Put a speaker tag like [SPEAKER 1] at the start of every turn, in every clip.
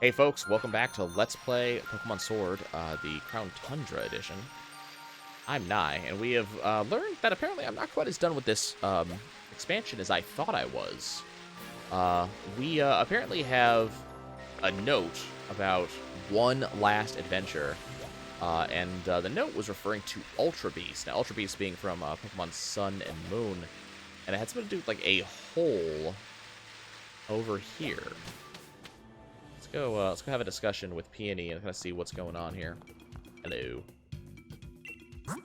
[SPEAKER 1] Hey folks, welcome back to Let's Play Pokemon Sword, the Crown Tundra edition. I'm Nye, and we have learned that apparently I'm not quite as done with this expansion as I thought I was. We apparently have a note about one last adventure, and the note was referring to Ultra Beast. Now, Ultra Beast being from Pokemon Sun and Moon, and it had something to do with like a hole over here. Let's go have a discussion with Peony and kind of see what's going on here. Hello.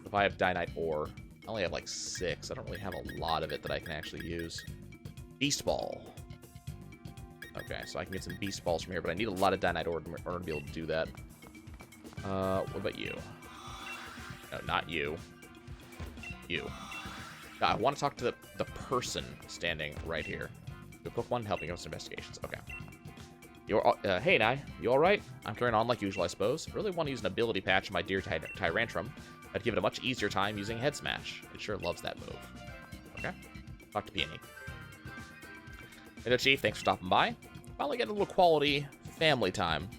[SPEAKER 1] If I have Dynite Ore, I only have like 6. I don't really have a lot of it that I can actually use. Beast Ball. Okay, so I can get some Beast Balls from here, but I need a lot of Dynite Ore in order to be able to do that. What about you? No, not you. You. I want to talk to the person standing right here. The Pokemon helping us investigations. Okay. Hey, Nye, you alright? I'm carrying on like usual, I suppose. I really want to use an ability patch on my dear Tyrantrum. I'd give it a much easier time using Head Smash. It sure loves that move. Okay. Talk to Peony. Hello, Chief. Thanks for stopping by. Finally getting a little quality family time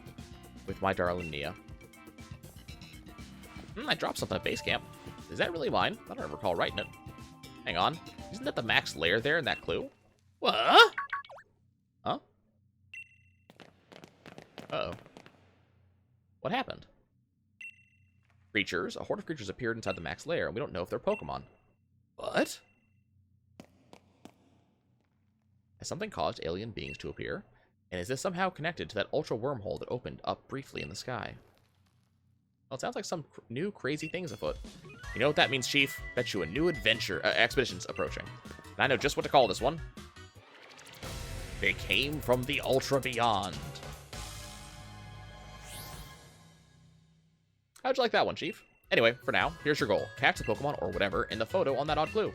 [SPEAKER 1] with my darling Nia. I dropped something at base camp. Is that really mine? I don't recall writing it. Hang on. Isn't that the max layer there in that clue? What? Huh? Uh-oh. What happened? Creatures. A horde of creatures appeared inside the max lair, and we don't know if they're Pokemon. What? Has something caused alien beings to appear? And is this somehow connected to that ultra wormhole that opened up briefly in the sky? Well, it sounds like some new crazy things afoot. You know what that means, Chief? Bet you a new expedition's approaching. And I know just what to call this one. They came from the Ultra Beyond. How'd you like that one, Chief? Anyway, for now, here's your goal. Catch the Pokemon or whatever in the photo on that odd clue.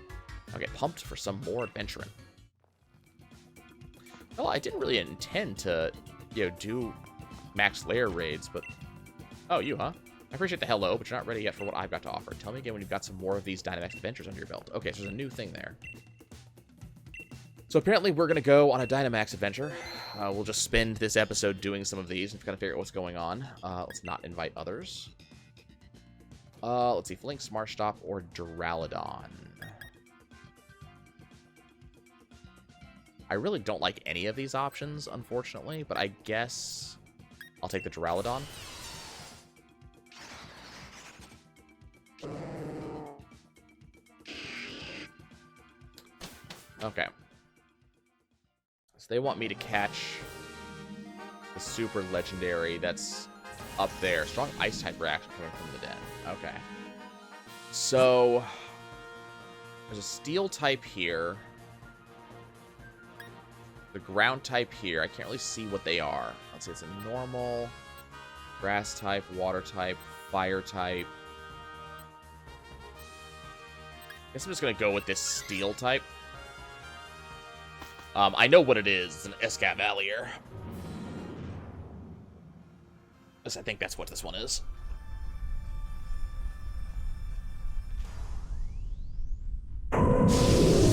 [SPEAKER 1] I'll get pumped for some more adventuring. Well, I didn't really intend to, do max layer raids, but... Oh, you, huh? I appreciate the hello, but you're not ready yet for what I've got to offer. Tell me again when you've got some more of these Dynamax adventures under your belt. Okay, so there's a new thing there. So apparently we're going to go on a Dynamax adventure. We'll just spend this episode doing some of these and kind of figure out what's going on. Let's not invite others. Let's see, Flinks, Marshtomp, or Duraludon. I really don't like any of these options, unfortunately, but I guess I'll take the Duraludon. Okay. So they want me to catch the super legendary that's up there. Strong ice-type reaction coming from the den. Okay. So there's a steel type here. The ground type here. I can't really see what they are. Let's see, it's a normal, grass type, water type, fire type. I guess I'm just going to go with this steel type. I know what it is. It's an Escavalier. I think that's what this one is.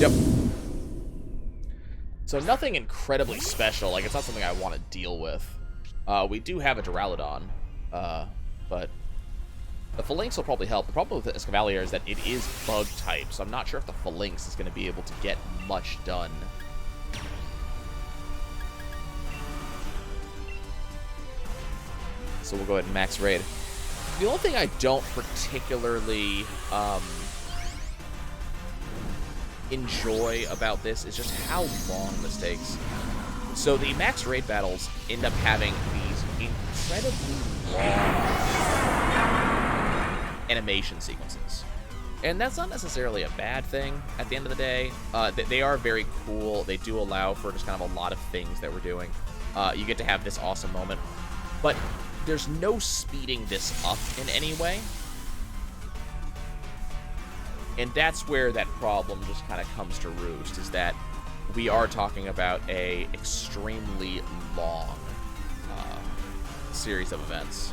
[SPEAKER 1] Yep. So nothing incredibly special. Like, it's not something I want to deal with. We do have a Duraludon, but the Phalanx will probably help. The problem with the Escavalier is that it is bug type, so I'm not sure if the Phalanx is going to be able to get much done. So we'll go ahead and max raid. The only thing I don't particularly enjoy about this is just how long this takes. So the max raid battles end up having these incredibly long animation sequences. And that's not necessarily a bad thing at the end of the day. They are very cool. They do allow for just kind of a lot of things that we're doing. You get to have this awesome moment. But there's no speeding this up in any way. And that's where that problem just kind of comes to roost, is that we are talking about a extremely long series of events.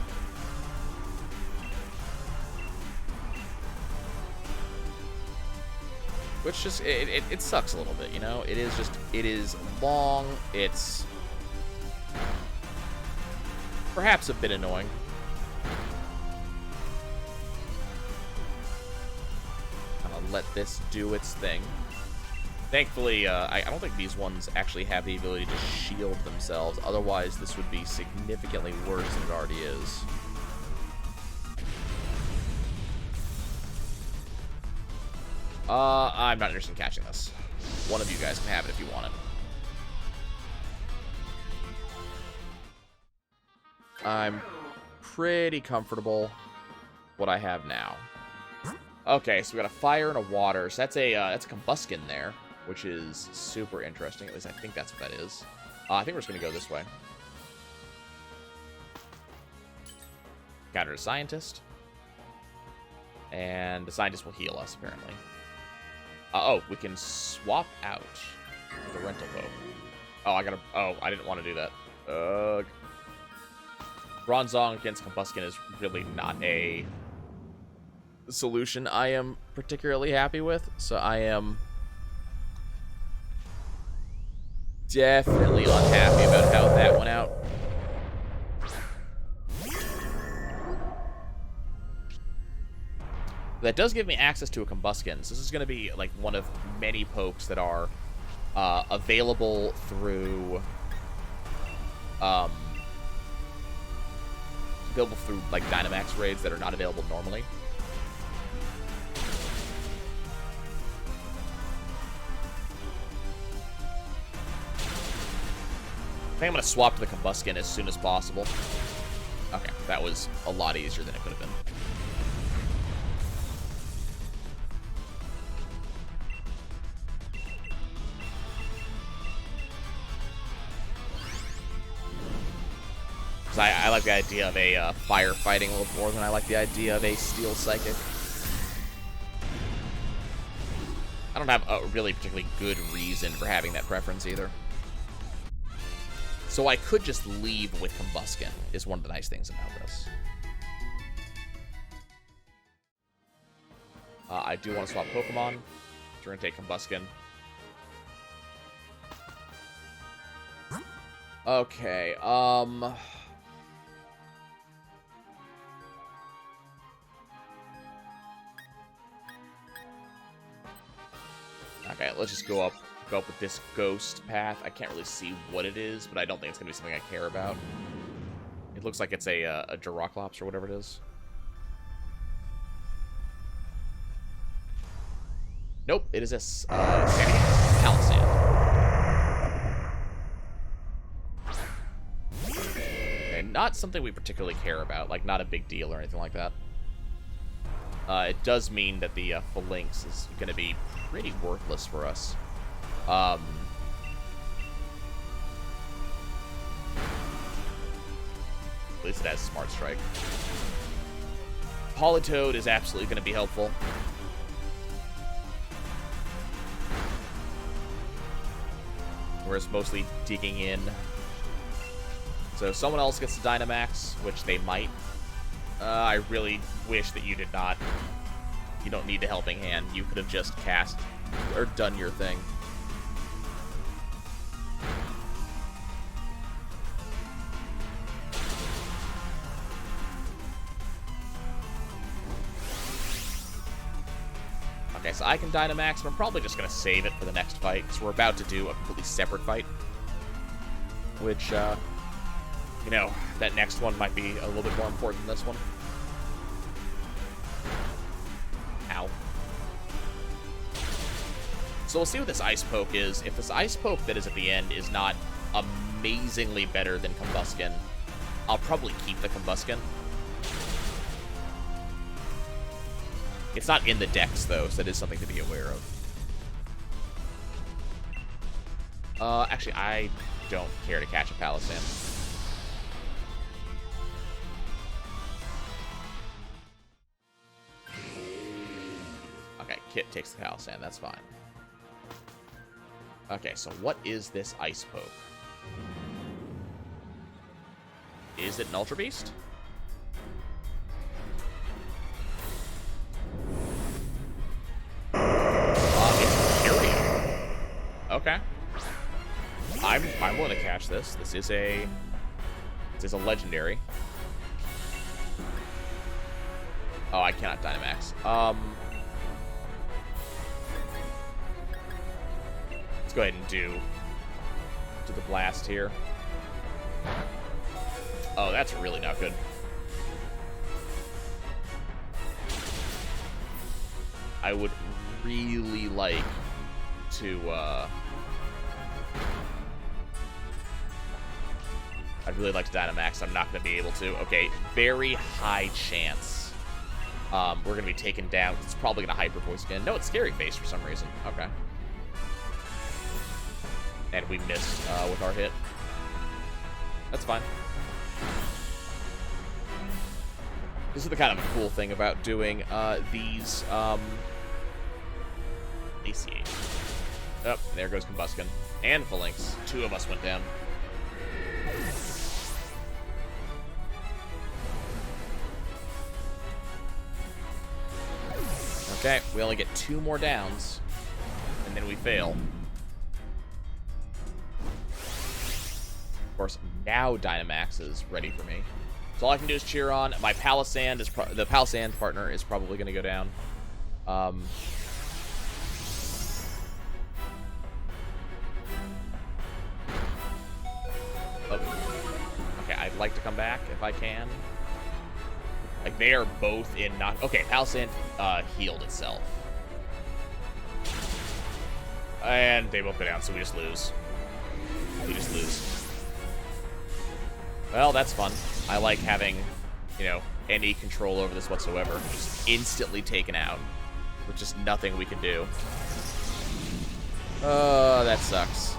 [SPEAKER 1] Which just, it sucks a little bit, you know? It is long, it's perhaps a bit annoying. Gonna let this do its thing. Thankfully, I don't think these ones actually have the ability to shield themselves. Otherwise, this would be significantly worse than it already is. I'm not interested in catching this. One of you guys can have it if you want it. I'm pretty comfortable what I have now. Okay, so we got a fire and a water. So that's a combuskin there, which is super interesting. At least I think that's what that is. I think we're just gonna go this way. Encountered a scientist, and the scientist will heal us apparently. Oh, we can swap out the rental boat. Oh, I didn't want to do that. Ugh. Bronzong against Combuskin is really not a solution I am particularly happy with, so I am definitely unhappy about how that went out. That does give me access to a Combuskin, so this is going to be like one of many pokes that are available through like Dynamax raids that are not available normally. I think I'm going to swap to the Combuskin as soon as possible. Okay, that was a lot easier than it could have been. I like the idea of a firefighting a little more than I like the idea of a steel psychic. I don't have a really particularly good reason for having that preference either. So I could just leave with Combuskin, is one of the nice things about this. I do want to swap Pokemon. So we're going to take Combuskin. Okay, Okay, let's just go up with this ghost path. I can't really see what it is, but I don't think it's going to be something I care about. It looks like it's a Duraclops or whatever it is. Nope, it is a Palisand. Okay, not something we particularly care about, like not a big deal or anything like that. It does mean that the Phalanx is going to be pretty worthless for us. At least it has Smart Strike. Politoed is absolutely going to be helpful. Whereas mostly digging in. So someone else gets the Dynamax, which they might. I really wish that you did not. You don't need a helping hand. You could have just cast or done your thing. Okay, so I can Dynamax, but I'm probably just going to save it for the next fight, because we're about to do a completely separate fight. Which, you know, that next one might be a little bit more important than this one. Ow. So we'll see what this Ice Poke is. If this Ice Poke that is at the end is not amazingly better than Combuskin, I'll probably keep the Combuskin. It's not in the decks, though, so that is something to be aware of. Actually, I don't care to catch a Palisand. Okay, Kit takes the Palisand, that's fine. Okay, so what is this Ice Poke? Is it an Ultra Beast? Okay. I'm willing to catch this. This is a This is a legendary. Oh, I cannot Dynamax. Let's go ahead and do the blast here. Oh, that's really not good. I would really like to, I'd really like to Dynamax. I'm not going to be able to. Okay, very high chance. We're going to be taken down. It's probably going to Hyper Voice again. No, it's Scary Face for some reason. Okay. And we missed with our hit. That's fine. This is the kind of cool thing about doing these ACH. Oh, there goes Combuskin. And Phalanx. 2 of us went down. Okay, we only get 2 more downs. And then we fail. Of course, now Dynamax is ready for me. So all I can do is cheer on. My Palisand is the Palisand partner is probably going to go down. Okay, I'd like to come back if I can. Like, they are both in not... Okay, Palisand healed itself. And they both go down, so we just lose. We just lose. Well, that's fun. I like having, you know, any control over this whatsoever. Just instantly taken out. With just nothing we can do. That sucks.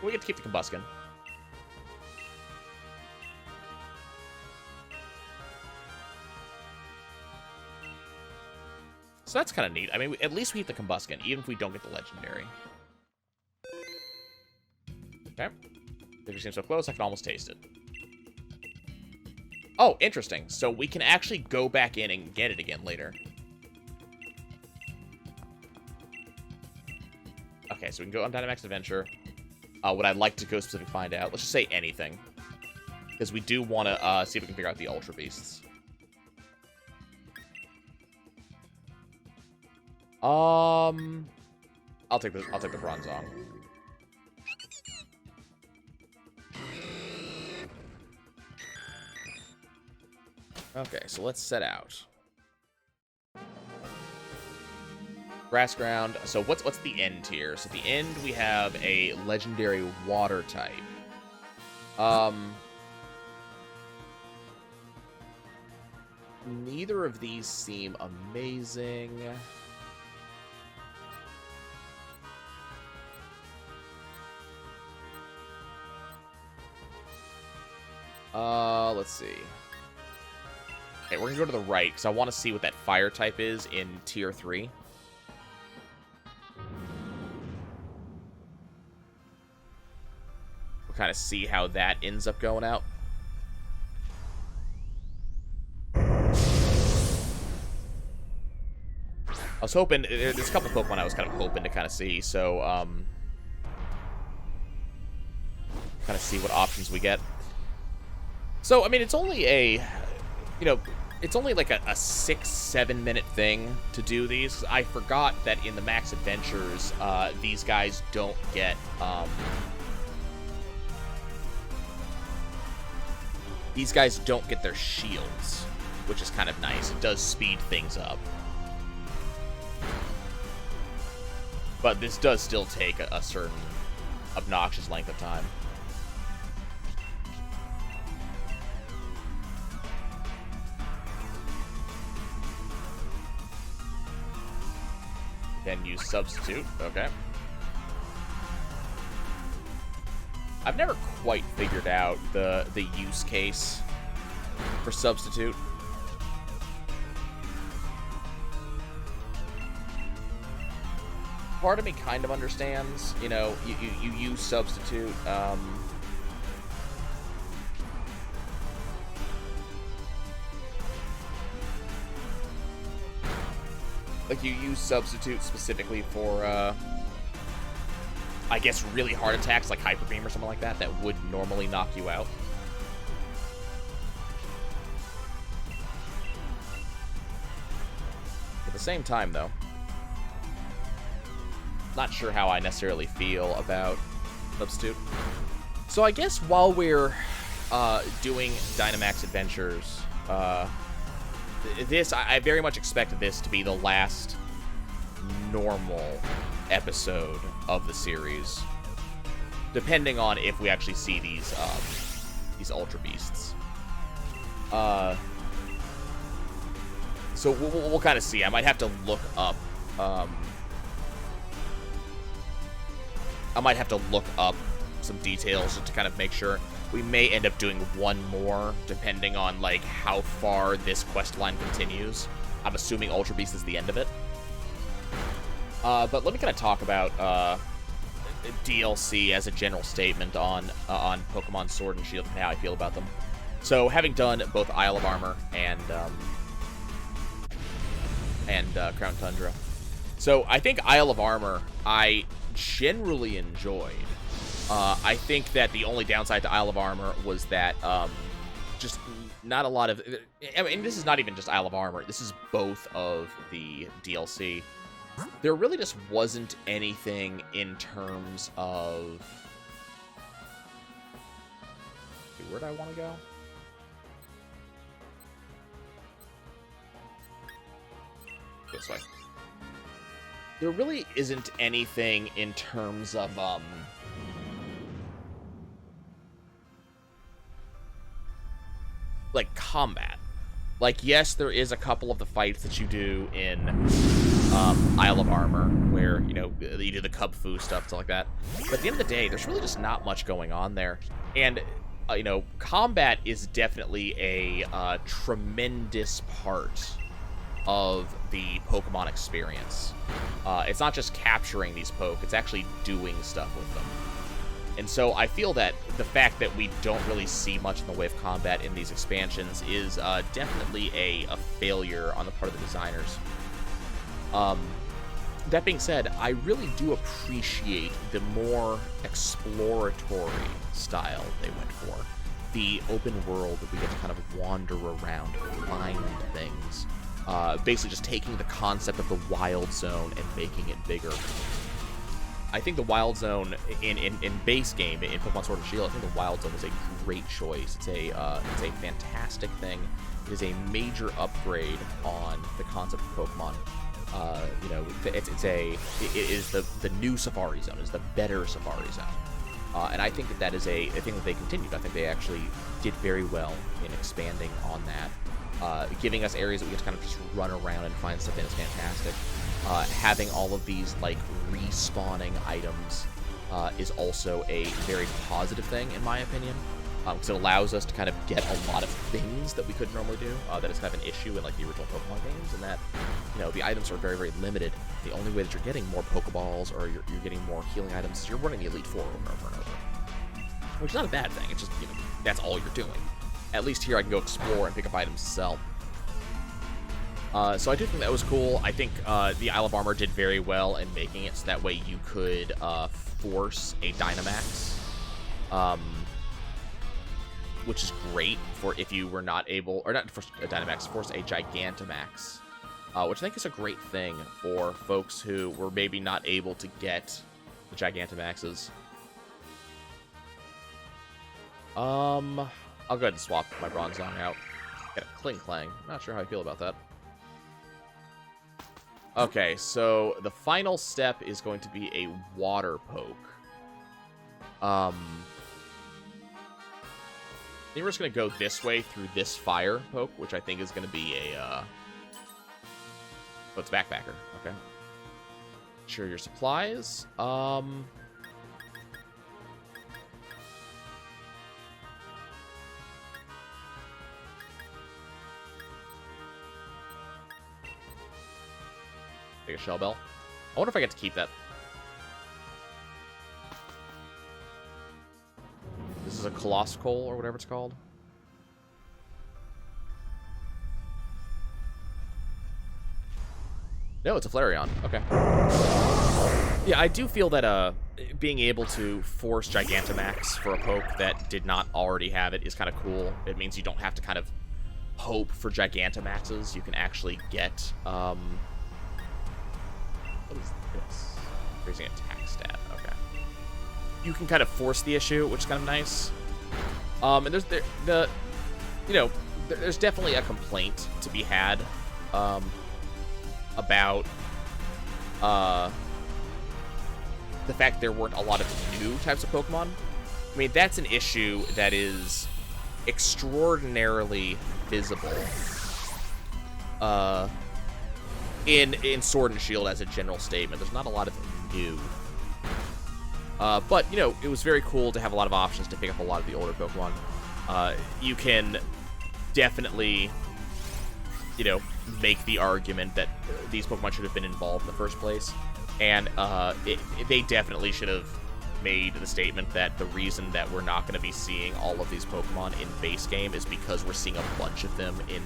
[SPEAKER 1] We get to keep the Combuskin. So that's kind of neat. I mean, at least we get the Combuskin, even if we don't get the Legendary. Okay. Victory seems so close, I can almost taste it. Oh, interesting. So we can actually go back in and get it again later. Okay, so we can go on Dynamax Adventure. What I'd like to go specifically find out. Let's just say anything. Because we do want to see if we can figure out the Ultra Beasts. I'll take the Bronzong. Okay, so let's set out. Grass ground. So what's the end here? So at the end we have a legendary water type. Neither of these seem amazing. Let's see. Okay, we're gonna go to the right because I want to see what that fire type is in tier 3. We'll kind of see how that ends up going out. I was hoping, there's a couple Pokemon I was kind of hoping to kind of see, so, kind of see what options we get. So, I mean, it's only a, you know, it's only like a 6-7 minute thing to do these. I forgot that in the Max Adventures, these guys don't get, their shields, which is kind of nice. It does speed things up. But this does still take a certain obnoxious length of time. Then use Substitute. Okay. I've never quite figured out the use case for Substitute. Part of me kind of understands, you know, you use Substitute, Like, you use Substitute specifically for, I guess, really hard attacks like Hyper Beam or something like that that would normally knock you out. At the same time, though, not sure how I necessarily feel about Substitute. So I guess while we're doing Dynamax Adventures, I very much expect this to be the last normal episode of the series, depending on if we actually see these Ultra Beasts. So we'll kind of see. I might have to look up. Some details just to kind of make sure. We may end up doing one more, depending on like how far this quest line continues. I'm assuming Ultra Beast is the end of it. But let me kind of talk about DLC as a general statement on Pokemon Sword and Shield and how I feel about them. So, having done both Isle of Armor and Crown Tundra, so I think Isle of Armor I generally enjoyed. I think that the only downside to Isle of Armor was that just not a lot of... I mean, this is not even just Isle of Armor. This is both of the DLC. There really just wasn't anything in terms of... Okay, where do I want to go? This way. There really isn't anything in terms of... like combat. Like, yes, there is a couple of the fights that you do in Isle of Armor where, you know, you do the Cub Fu stuff like that. But at the end of the day, there's really just not much going on there. And, you know, combat is definitely a tremendous part of the Pokemon experience. It's not just capturing these Poke, it's actually doing stuff with them. And so I feel that the fact that we don't really see much in the way of combat in these expansions is definitely a failure on the part of the designers. That being said, I really do appreciate the more exploratory style they went for. The open world that we get to kind of wander around, find things. Basically just taking the concept of the Wild Zone and making it bigger. I think the Wild Zone in base game, in Pokemon Sword and Shield, I think the Wild Zone is a great choice. It's a fantastic thing. It is a major upgrade on the concept of Pokemon. You know, it is the new Safari Zone. It's the better Safari Zone. And I think that is a thing that they continued. I think they actually did very well in expanding on that. Giving us areas that we get to kind of just run around and find stuff in is fantastic. Having all of these, like, respawning items is also a very positive thing, in my opinion. Because it allows us to kind of get a lot of things that we couldn't normally do. That is kind of an issue in, like, the original Pokemon games, and that, you know, the items are very, very limited. The only way that you're getting more Pokeballs or you're getting more healing items is you're running the Elite Four over and over and over. Which is not a bad thing. It's just, you know, that's all you're doing. At least here I can go explore and pick up items to sell. So I do think that was cool. I think the Isle of Armor did very well in making it so that way you could force a Dynamax. Which is great for if you were not able, or not force a Dynamax, force a Gigantamax. Which I think is a great thing for folks who were maybe not able to get the Gigantamaxes. I'll go ahead and swap my Bronzong out. Got a Kling-Clang. Not sure how I feel about that. Okay, so the final step is going to be a Water Poke. I think we're just going to go this way through this Fire Poke, which I think is going to be a, oh, it's Backpacker. Okay. Share your supplies. Take a Shell Bell. I wonder if I get to keep that. This is a Colossal or whatever it's called. No, it's a Flareon. Okay. Yeah, I do feel that being able to force Gigantamax for a poke that did not already have it is kind of cool. It means you don't have to kind of hope for Gigantamaxes. You can actually get, what is this? Raising attack stat. Okay. You can kind of force the issue, which is kind of nice. And there's definitely a complaint to be had, about the fact there weren't a lot of new types of Pokemon. I mean, that's an issue that is extraordinarily visible in Sword and Shield as a general statement. There's not a lot of new. But, it was very cool to have a lot of options to pick up a lot of the older Pokemon. You can definitely, make the argument that these Pokemon should have been involved in the first place. And they definitely should have made the statement that the reason that we're not going to be seeing all of these Pokemon in base game is because we're seeing a bunch of them in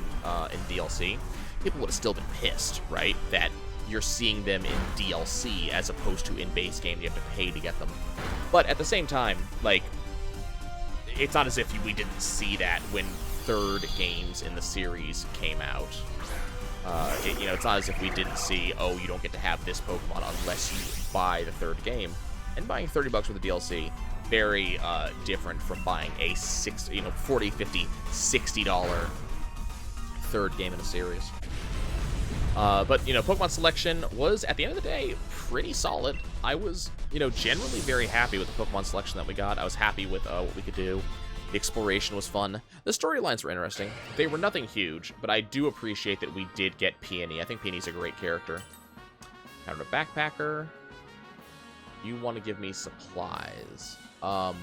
[SPEAKER 1] DLC. People would have still been pissed, right? That you're seeing them in DLC as opposed to in base game. You have to pay to get them. But at the same time, like, it's not as if we didn't see that when third games in the series came out. It's not as if we didn't see, oh, you don't get to have this Pokemon unless you buy the third game. And buying $30 worth of DLC, very different from buying a $40, $50, $60 third game in the series. But Pokemon selection was, at the end of the day, pretty solid. I was, generally very happy with the Pokemon selection that we got. I was happy with what we could do. The exploration was fun. The storylines were interesting. They were nothing huge, but I do appreciate that we did get Peony. I think Peony's a great character. Kind of a backpacker. You want to give me supplies. Yeah,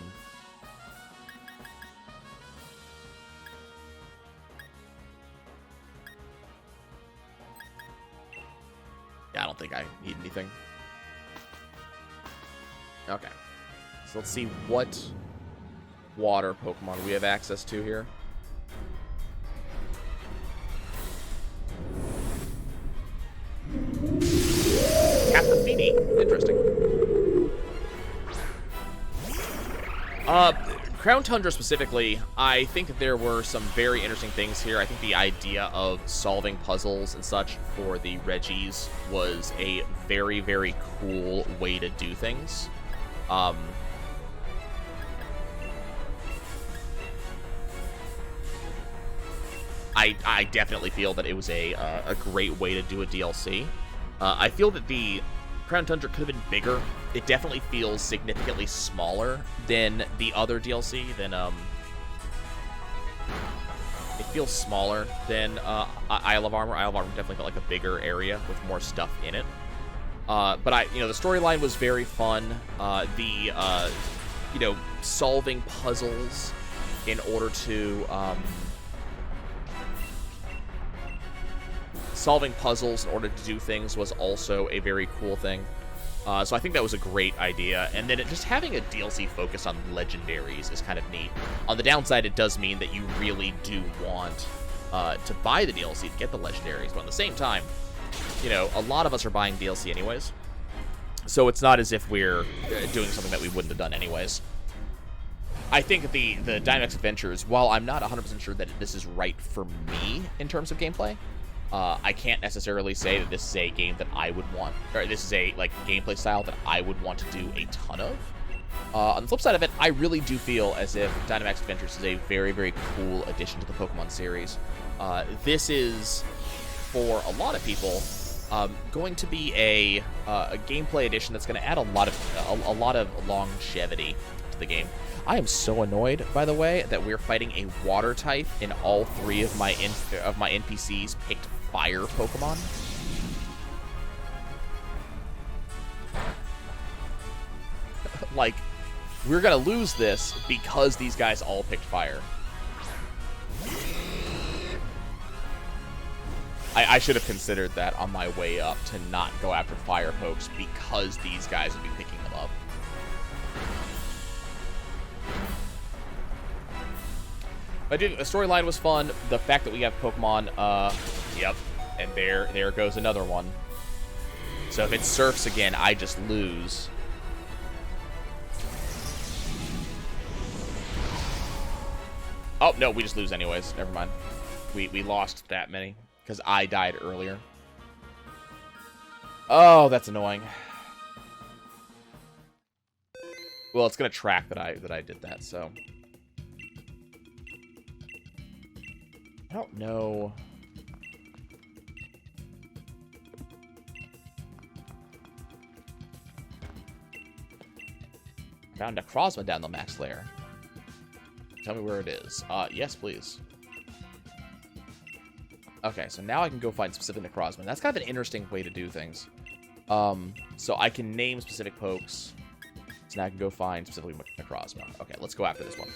[SPEAKER 1] I don't think I need anything. Okay. So let's see what water Pokemon we have access to here. Captain Interesting. Crown Tundra specifically, I think that there were some very interesting things here. I think the idea of solving puzzles and such for the Reggies was a very, very cool way to do things. I definitely feel that it was a great way to do a DLC. I feel that the Crown Tundra could have been bigger. It definitely feels significantly smaller than the other DLC. It feels smaller than Isle of Armor. Isle of Armor definitely felt like a bigger area with more stuff in it. But the storyline was very fun. Solving puzzles in order to do things was also a very cool thing. So I think that was a great idea. And then just having a DLC focused on legendaries is kind of neat. On the downside, it does mean that you really do want to buy the DLC to get the legendaries. But at the same time, a lot of us are buying DLC anyways. So it's not as if we're doing something that we wouldn't have done anyways. I think the Dynamax Adventures, while I'm not 100% sure that this is right for me in terms of gameplay, I can't necessarily say that this is a game that I would want, or this is a gameplay style that I would want to do a ton of. On the flip side of it, I really do feel as if Dynamax Adventures is a very, very cool addition to the Pokemon series. This is, for a lot of people, going to be a gameplay addition that's going to add a lot of longevity to the game. I am so annoyed, by the way, that we're fighting a water type and all three of my NPCs picked fire Pokemon. We're gonna lose this because these guys all picked fire. I should have considered that on my way up to not go after fire pokes because these guys would be picking them up. I do think the storyline was fun. The fact that we have Pokemon, yep, and there goes another one. So if it surfs again, I just lose. Oh, no, we just lose anyways. Never mind. We lost that many because I died earlier. Oh, that's annoying. Well, it's gonna track that I did that, so I don't know. Found a Necrozma down the max layer. Tell me where it is. Yes, please. Okay, so now I can go find specific Necrozma. That's kind of an interesting way to do things. So I can name specific pokes. So now I can go find specifically Necrozma. Okay, let's go after this one.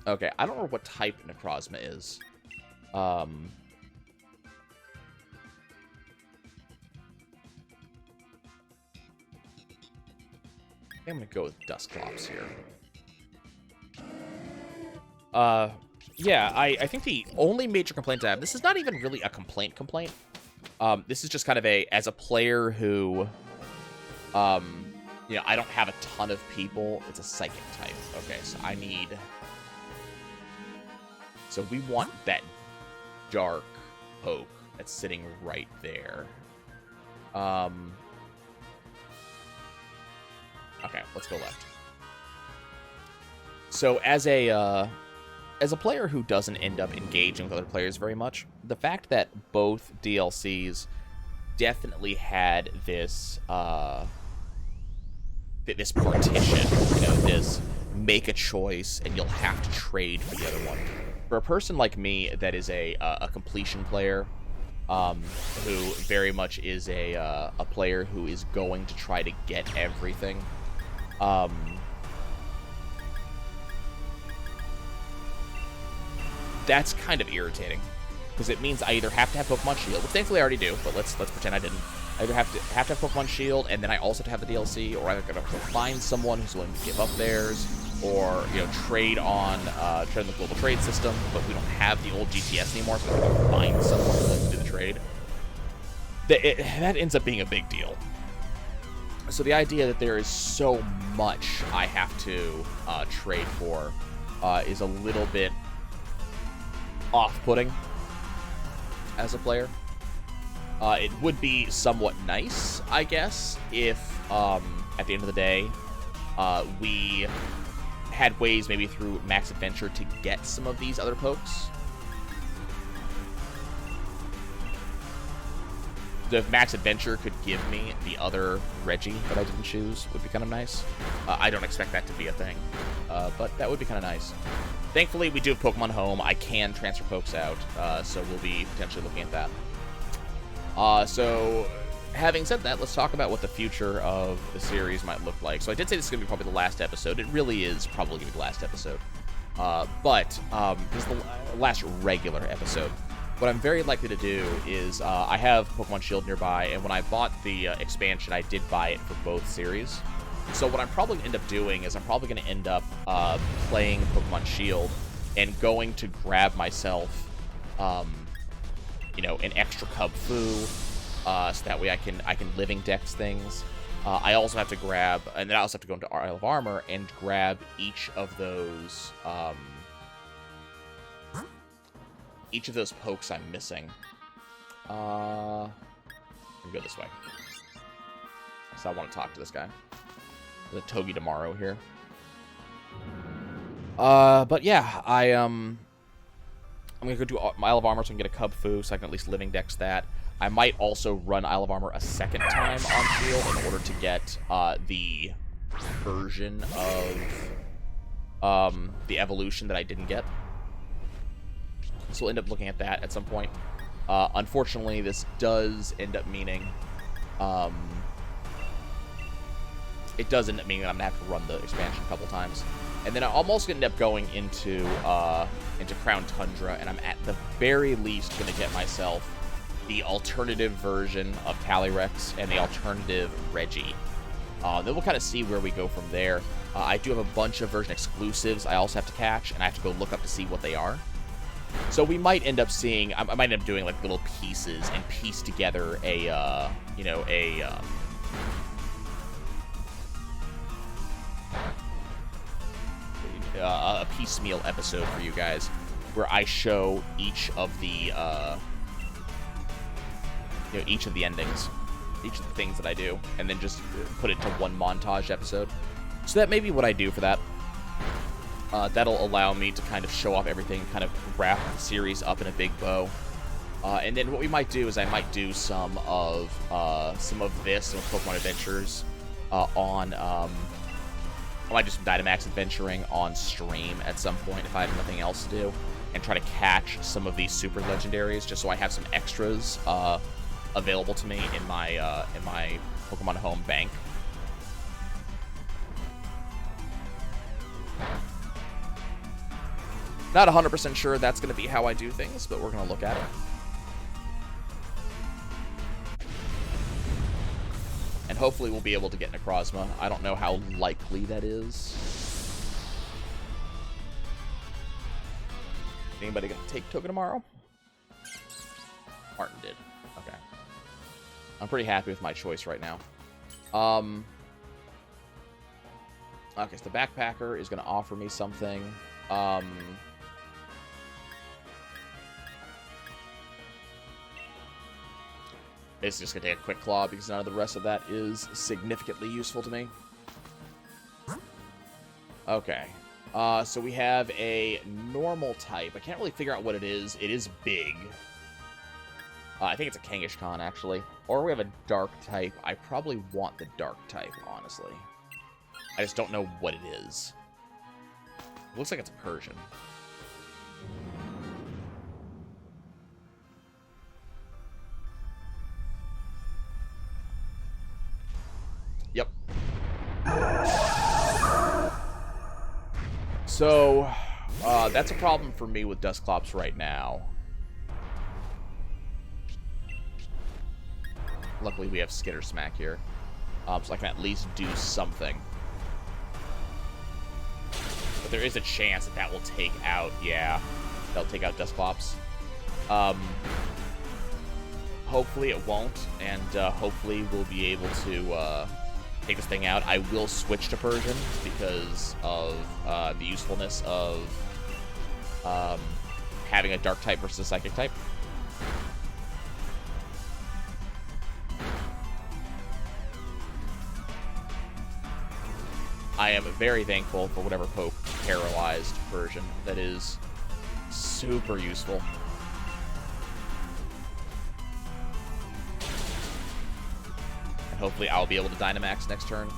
[SPEAKER 1] Okay, I don't know what type Necrozma is. I think I'm gonna go with Dusclops here. Yeah, I think the only major complaint I have, this is not even really a complaint. This is just kind of as a player who, you know, I don't have a ton of people. It's a psychic type. Okay, so I need... So we want that dark poke that's sitting right there. Okay, let's go left. So as a player who doesn't end up engaging with other players very much, the fact that both DLCs definitely had this this partition, you know, this make a choice and you'll have to trade for the other one. For a person like me that is a completion player, who very much is a player who is going to try to get everything, that's kind of irritating, because it means I either have to have Pokemon Shield, which thankfully I already do, but let's pretend I didn't. I either have to have Pokemon Shield, and then I also have to have the DLC, or I'm gonna find someone who's willing to give up theirs, or, you know, trade on the global trade system, but we don't have the old GTS anymore, so I have to find someone willing to do the trade. That ends up being a big deal. So the idea that there is so much I have to trade for is a little bit off-putting as a player. It would be somewhat nice, I guess, if at the end of the day we had ways maybe through Max Adventure to get some of these other pokes. If Max Adventure could give me the other Reggie that I didn't choose, would be kind of nice. I don't expect that to be a thing, but that would be kind of nice. Thankfully, we do have Pokemon Home. I can transfer pokes out, so we'll be potentially looking at that. So, having said that, let's talk about what the future of the series might look like. So I did say this is going to be probably the last episode. It really is probably going to be the last episode. But this is the last regular episode. What I'm very likely to do is I have Pokemon Shield nearby, and when I bought the expansion, I did buy it for both series. So what I'm probably going to end up doing is I'm probably going to end up playing Pokemon Shield and going to grab myself, you know, an extra Cub Fu, so that way I can Living Dex things. I also have to grab, and then I also have to go into Isle of Armor and grab each of those pokes I'm missing. Let me go this way. So I want to talk to this guy. The Togi tomorrow here. But yeah, I'm gonna go do Isle of Armor so I can get a Cub Fu, so I can at least Living Dex that. I might also run Isle of Armor a second time on Shield in order to get the version of the evolution that I didn't get. So we'll end up looking at that at some point. Unfortunately, this does end up meaning it does end up meaning that I'm gonna have to run the expansion a couple times. And then I'm also gonna end up going into Crown Tundra, and I'm at the very least gonna get myself the alternative version of Calyrex and the alternative Reggie. Then we'll kind of see where we go from there. I do have a bunch of version exclusives I also have to catch, and I have to go look up to see what they are. So we might end up seeing, I might end up doing like little pieces and piece together a, you know, a piecemeal episode for you guys where I show each of the, you know, each of the endings, each of the things that I do, and then just put it to one montage episode. So that may be what I do for that. That'll allow me to kind of show off everything, kind of wrap the series up in a big bow. And then what we might do is I might do some of this, some of Pokemon Adventures, I might do some Dynamax adventuring on stream at some point if I have nothing else to do, and try to catch some of these super legendaries just so I have some extras available to me in my Pokemon Home bank. Not 100% sure that's going to be how I do things, but we're going to look at it. And hopefully we'll be able to get Necrozma. I don't know how likely that is. Anybody going to take Token tomorrow? Martin did. Okay. I'm pretty happy with my choice right now. Okay, so the Backpacker is going to offer me something. It's just going to take a Quick Claw because none of the rest of that is significantly useful to me. Okay. So we have a normal type. I can't really figure out what it is. It is big. I think it's a Kangaskhan, actually. Or we have a dark type. I probably want the dark type, honestly. I just don't know what it is. It looks like it's a Persian. Yep. So, that's a problem for me with Dusclops right now. Luckily, we have Skitter Smack here. So I can at least do something. But there is a chance that that will take out, yeah, that'll take out Dusclops. Hopefully it won't, and hopefully we'll be able to take this thing out. I will switch to Persian because of the usefulness of having a Dark type versus a Psychic type. I am very thankful for whatever Poke paralyzed Persian. That is super useful. And hopefully I'll be able to Dynamax next turn.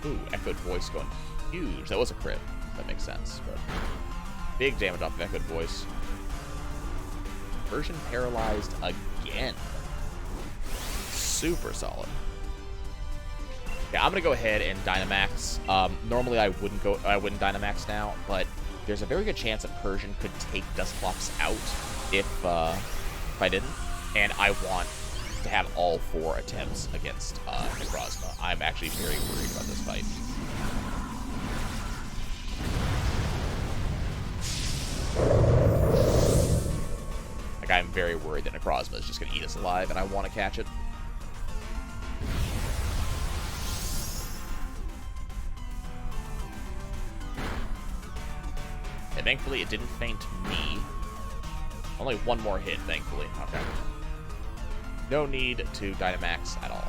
[SPEAKER 1] Ooh, Echoed Voice going huge. That was a crit. That makes sense. But big damage off of Echoed Voice. Persian paralyzed again. Super solid. Yeah, I'm gonna go ahead and Dynamax. Normally I wouldn't Dynamax now, but there's a very good chance that Persian could take Dusclops out if I didn't. And I want to have all 4 attempts against Necrozma. I'm actually very worried about this fight. Like, I'm very worried that Necrozma is just gonna eat us alive, and I want to catch it. And thankfully, it didn't faint me. Only one more hit, thankfully. Okay. No need to Dynamax at all.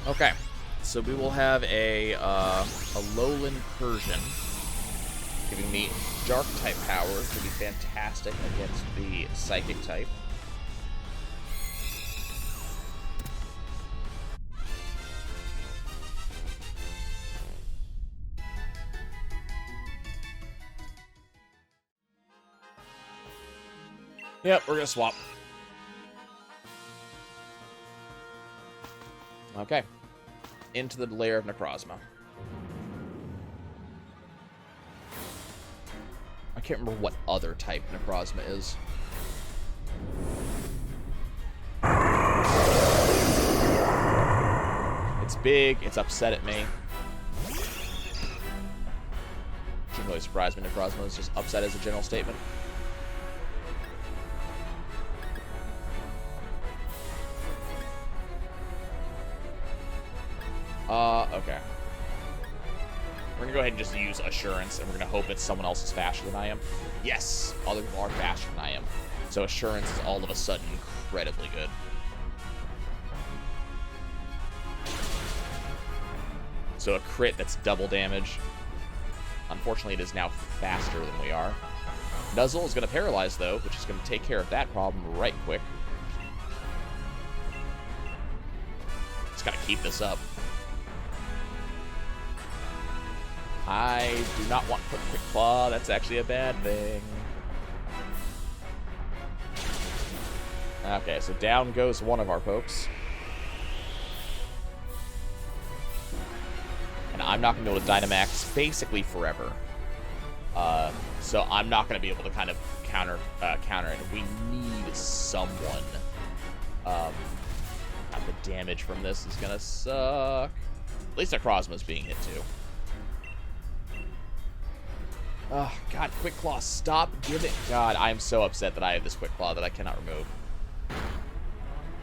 [SPEAKER 1] Okay. So we will have a Alolan Persian, giving me Dark-type power to be fantastic against the Psychic type. Yep, we're gonna swap. Okay. Into the lair of Necrozma. I can't remember what other type Necrozma is. big. It's upset at me. Shouldn't really surprise me. Necrozma is just upset as a general statement. Okay. We're gonna go ahead and just use Assurance, and we're gonna hope that someone else is faster than I am. Yes! Other people are faster than I am. So Assurance is all of a sudden incredibly good. So a crit that's double damage. Unfortunately, it is now faster than we are. Nuzzle is gonna paralyze, though, which is gonna take care of that problem right quick. Just gotta keep this up. I do not want to put Quick Claw. That's actually a bad thing. Okay, so down goes one of our folks. And I'm not going to be able to Dynamax basically forever. So I'm not going to be able to kind of counter it. We need someone. God, the damage from this is going to suck. At least Necrozma's being hit too. Oh, God, Quick Claw, stop giving... God, I'm so upset that I have this Quick Claw that I cannot remove.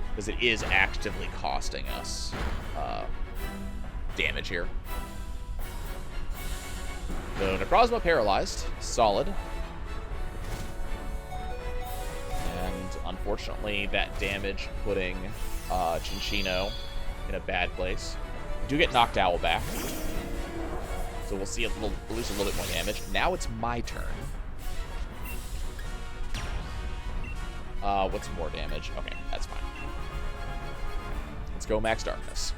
[SPEAKER 1] Because it is actively costing us damage here. So, Necrozma paralyzed. Solid. And, unfortunately, that damage putting Cinccino in a bad place. We do get Knocked Owl back. So we'll see lose a little bit more damage. Now it's my turn. What's more damage? Okay, that's fine. Let's go Max Darkness.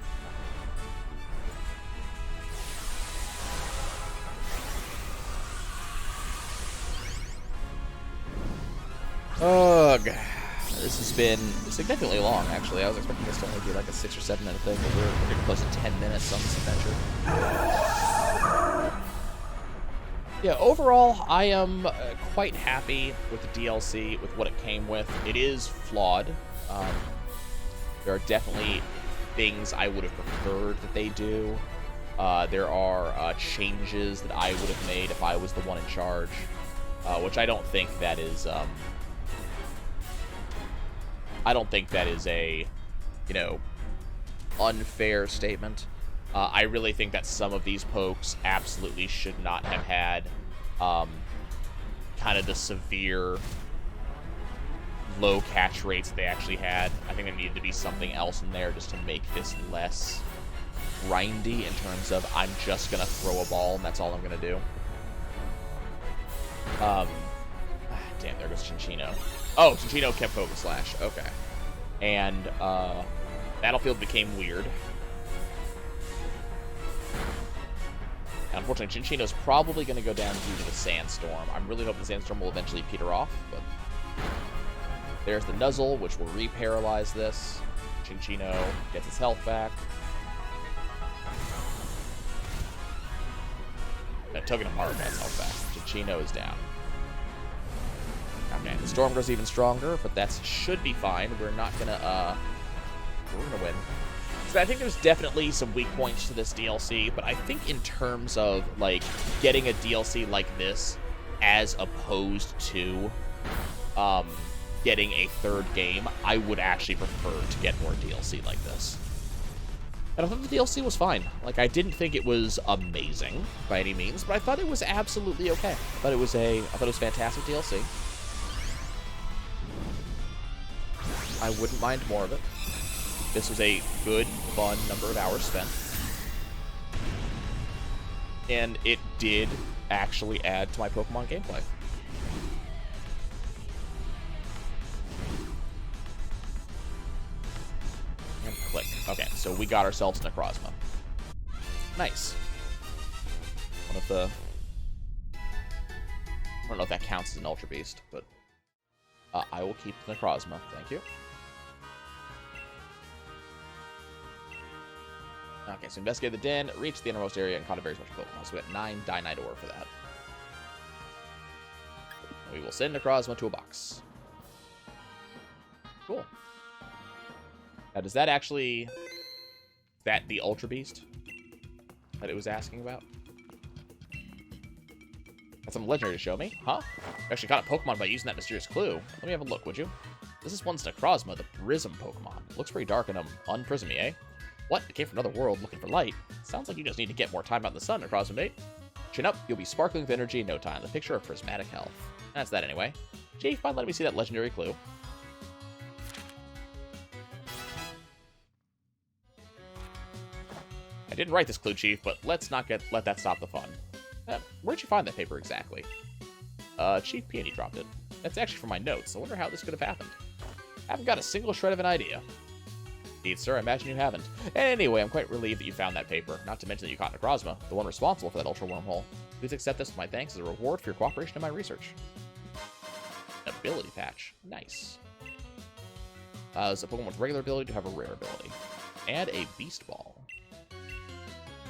[SPEAKER 1] Ugh. This has been significantly long, actually. I was expecting this to only be like a 6 or 7 minute thing, but we're getting close to 10 minutes on this adventure. Yeah, overall, I am quite happy with the DLC, with what it came with. It is flawed. There are definitely things I would have preferred that they do. There are changes that I would have made if I was the one in charge, which I don't think that is... I don't think that is a, unfair statement. I really think that some of these pokes absolutely should not have had kind of the severe low catch rates they actually had. I think there needed to be something else in there just to make this less grindy in terms of I'm just going to throw a ball and that's all I'm going to do. Damn, there goes Cinccino. Oh, Cinccino kept Focus Slash. Okay. And Battlefield became weird. And unfortunately, Cinccino's probably going to go down due to the Sandstorm. I'm really hoping the Sandstorm will eventually peter off, but... There's the Nuzzle, which will re-paralyze this. Cinccino gets his health back. Togedemaru gets health back. Cinccino is down. Okay, the Storm grows even stronger, but that should be fine. We're not gonna, we're gonna win. So I think there's definitely some weak points to this DLC, but I think in terms of, like, getting a DLC like this as opposed to, getting a third game, I would actually prefer to get more DLC like this. And I thought the DLC was fine. Like, I didn't think it was amazing by any means, but I thought it was absolutely okay. I thought it was fantastic DLC. I wouldn't mind more of it. This was a good, fun number of hours spent. And it did actually add to my Pokemon gameplay. And click. Okay, so we got ourselves Necrozma. Nice. One of the... I don't know if that counts as an Ultra Beast, but... I will keep Necrozma. Thank you. Okay, so investigate the den, reach the innermost area, and caught a very special Pokemon. So we got 9 Dynite Ore for that. We will send Necrozma to a box. Cool. Now, does that actually... the Ultra Beast that it was asking about? Got some legendary to show me, huh? You actually caught a Pokemon by using that mysterious clue. Let me have a look, would you? This is one's Necrozma, the Prism Pokemon. Looks pretty dark and unprismy, eh? What? It came from another world looking for light? Sounds like you just need to get more time out in the sun, Necrozma mate. Chin up, you'll be sparkling with energy in no time. The picture of prismatic health. That's that anyway. Chief, mind letting me see that legendary clue? I didn't write this clue, Chief, but let's not let that stop the fun. Where'd you find that paper exactly? Chief Peony dropped it. That's actually from my notes. I wonder how this could have happened. I haven't got a single shred of an idea. Indeed, sir, I imagine you haven't. Anyway, I'm quite relieved that you found that paper, not to mention that you caught Necrozma, the one responsible for that Ultra Wormhole. Please accept this with my thanks as a reward for your cooperation in my research. Ability patch. Nice. As a Pokemon with regular ability to have a rare ability. And a Beast Ball.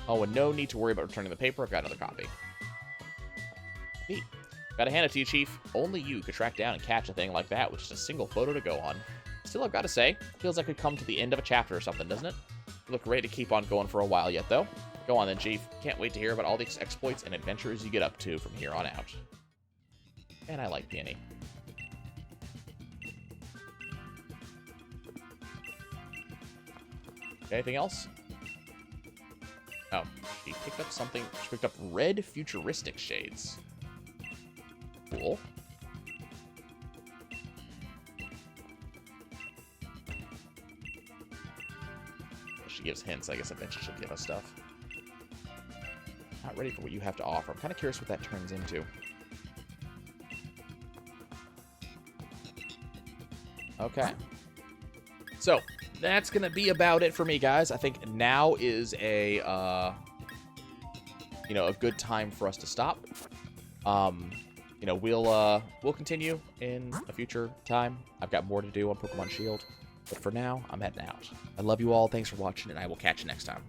[SPEAKER 1] Oh, and no need to worry about returning the paper. I've got another copy. Neat. Gotta hand it to you, Chief. Only you could track down and catch a thing like that with just a single photo to go on. Still, I've got to say, feels like we've come to the end of a chapter or something, doesn't it? You look ready to keep on going for a while yet, though. Go on then, Chief. Can't wait to hear about all the exploits and adventures you get up to from here on out. And I like Peony. Anything else? Oh, she picked up something. She picked up red futuristic shades. Cool. She gives hints. I guess eventually she'll give us stuff. Not ready for what you have to offer. I'm kind of curious what that turns into. Okay. So, that's going to be about it for me, guys. I think now is a, a good time for us to stop. We'll continue in a future time. I've got more to do on Pokemon Shield. But for now, I'm heading out. I love you all. Thanks for watching, and I will catch you next time.